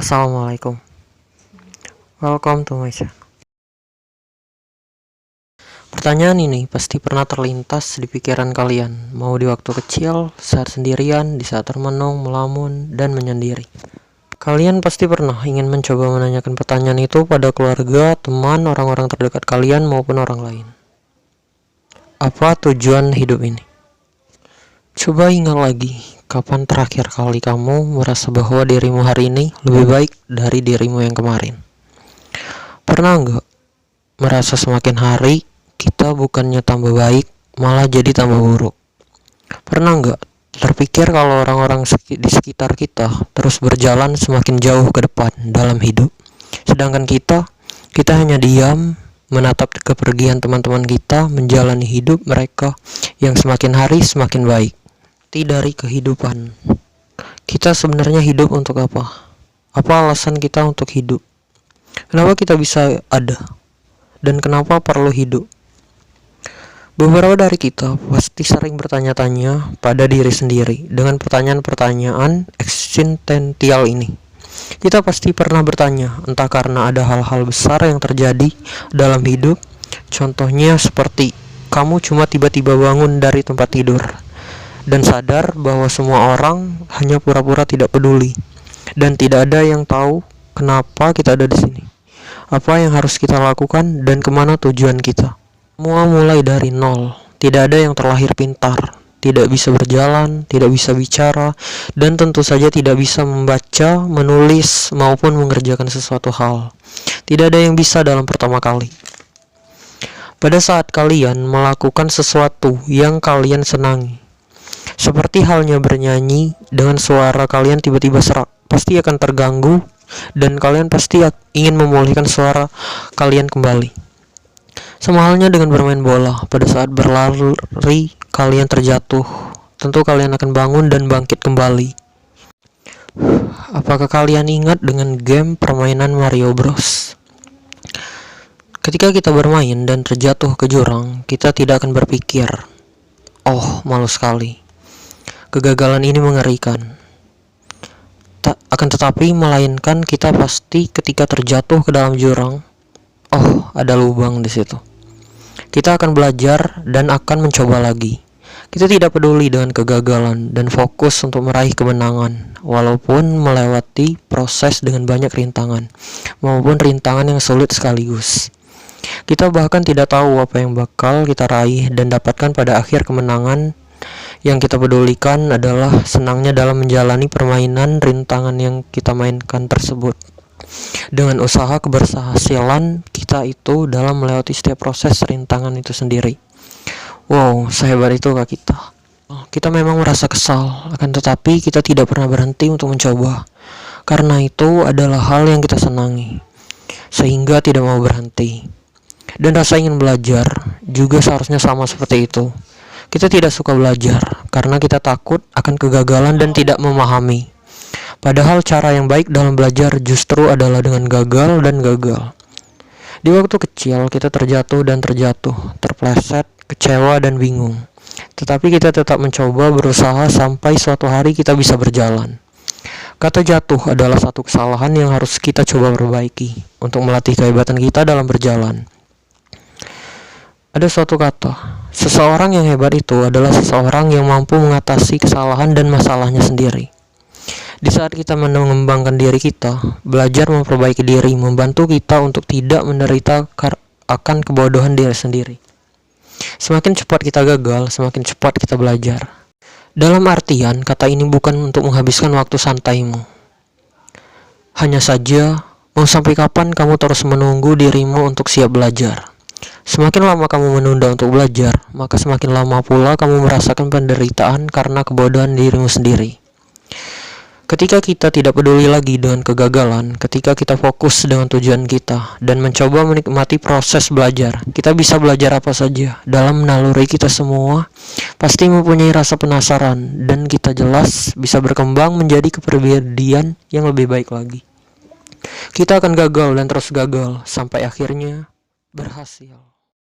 Assalamualaikum. Welcome to my channel. Pertanyaan ini pasti pernah terlintas di pikiran kalian, mau di waktu kecil, saat sendirian, di saat termenung, melamun, dan menyendiri. Kalian pasti pernah ingin mencoba menanyakan pertanyaan itu pada keluarga, teman, orang-orang terdekat kalian, maupun orang lain. Apa tujuan hidup ini? Coba ingat lagi, kapan terakhir kali kamu merasa bahwa dirimu hari ini lebih baik dari dirimu yang kemarin? Pernah nggak merasa semakin hari kita bukannya tambah baik, malah jadi tambah buruk? Pernah nggak terpikir kalau orang-orang di sekitar kita terus berjalan semakin jauh ke depan dalam hidup, sedangkan kita hanya diam menatap kepergian teman-teman kita menjalani hidup mereka yang semakin hari semakin baik. Dari kehidupan, kita sebenarnya hidup untuk apa? Apa alasan kita untuk hidup? Kenapa kita bisa ada? Dan kenapa perlu hidup? Beberapa dari kita pasti sering bertanya-tanya pada diri sendiri dengan pertanyaan-pertanyaan eksistensial ini. Kita pasti pernah bertanya, entah karena ada hal-hal besar yang terjadi dalam hidup. Contohnya seperti kamu cuma tiba-tiba bangun dari tempat tidur dan sadar bahwa semua orang hanya pura-pura tidak peduli, dan tidak ada yang tahu kenapa kita ada di sini, apa yang harus kita lakukan, dan kemana tujuan kita. Semua mulai dari nol. Tidak ada yang terlahir pintar, tidak bisa berjalan, tidak bisa bicara, dan tentu saja tidak bisa membaca, menulis, maupun mengerjakan sesuatu hal. Tidak ada yang bisa dalam pertama kali. Pada saat kalian melakukan sesuatu yang kalian senangi, seperti halnya bernyanyi, dengan suara kalian tiba-tiba serak, pasti akan terganggu, dan kalian pasti ingin memulihkan suara kalian kembali. Sama halnya dengan bermain bola, pada saat berlari kalian terjatuh, tentu kalian akan bangun dan bangkit kembali. Apakah kalian ingat dengan game permainan Mario Bros? Ketika kita bermain dan terjatuh ke jurang, kita tidak akan berpikir, "Oh, malu sekali. Kegagalan ini mengerikan." Akan tetapi melainkan kita pasti ketika terjatuh ke dalam jurang, "Oh, ada lubang di situ." Kita akan belajar dan akan mencoba lagi. Kita tidak peduli dengan kegagalan dan fokus untuk meraih kemenangan, walaupun melewati proses dengan banyak rintangan, maupun rintangan yang sulit sekaligus. Kita bahkan tidak tahu apa yang bakal kita raih dan dapatkan pada akhir kemenangan. Yang kita pedulikan adalah senangnya dalam menjalani permainan rintangan yang kita mainkan tersebut. Dengan usaha keberhasilan kita itu dalam melewati setiap proses rintangan itu sendiri. Wow, sehebat itu kah kita? Kita memang merasa kesal, akan tetapi kita tidak pernah berhenti untuk mencoba. Karena itu adalah hal yang kita senangi, sehingga tidak mau berhenti. Dan rasa ingin belajar juga seharusnya sama seperti itu. Kita tidak suka belajar karena kita takut akan kegagalan dan tidak memahami. Padahal cara yang baik dalam belajar justru adalah dengan gagal dan gagal. Di waktu kecil kita terjatuh dan terjatuh, terpleset, kecewa dan bingung. Tetapi kita tetap mencoba berusaha sampai suatu hari kita bisa berjalan. Kata jatuh adalah satu kesalahan yang harus kita coba perbaiki untuk melatih kehebatan kita dalam berjalan. Ada suatu kata, seseorang yang hebat itu adalah seseorang yang mampu mengatasi kesalahan dan masalahnya sendiri. Di saat kita mengembangkan diri kita, belajar memperbaiki diri membantu kita untuk tidak menderita akan kebodohan diri sendiri. Semakin cepat kita gagal, semakin cepat kita belajar. Dalam artian, kata ini bukan untuk menghabiskan waktu santaimu. Hanya saja, mau sampai kapan kamu terus menunggu dirimu untuk siap belajar? Semakin lama kamu menunda untuk belajar, maka semakin lama pula kamu merasakan penderitaan karena kebodohan dirimu sendiri. Ketika kita tidak peduli lagi dengan kegagalan, ketika kita fokus dengan tujuan kita dan mencoba menikmati proses belajar, kita bisa belajar apa saja. Dalam naluri kita semua pasti mempunyai rasa penasaran, dan kita jelas bisa berkembang menjadi kepribadian yang lebih baik lagi. Kita akan gagal dan terus gagal sampai akhirnya berhasil.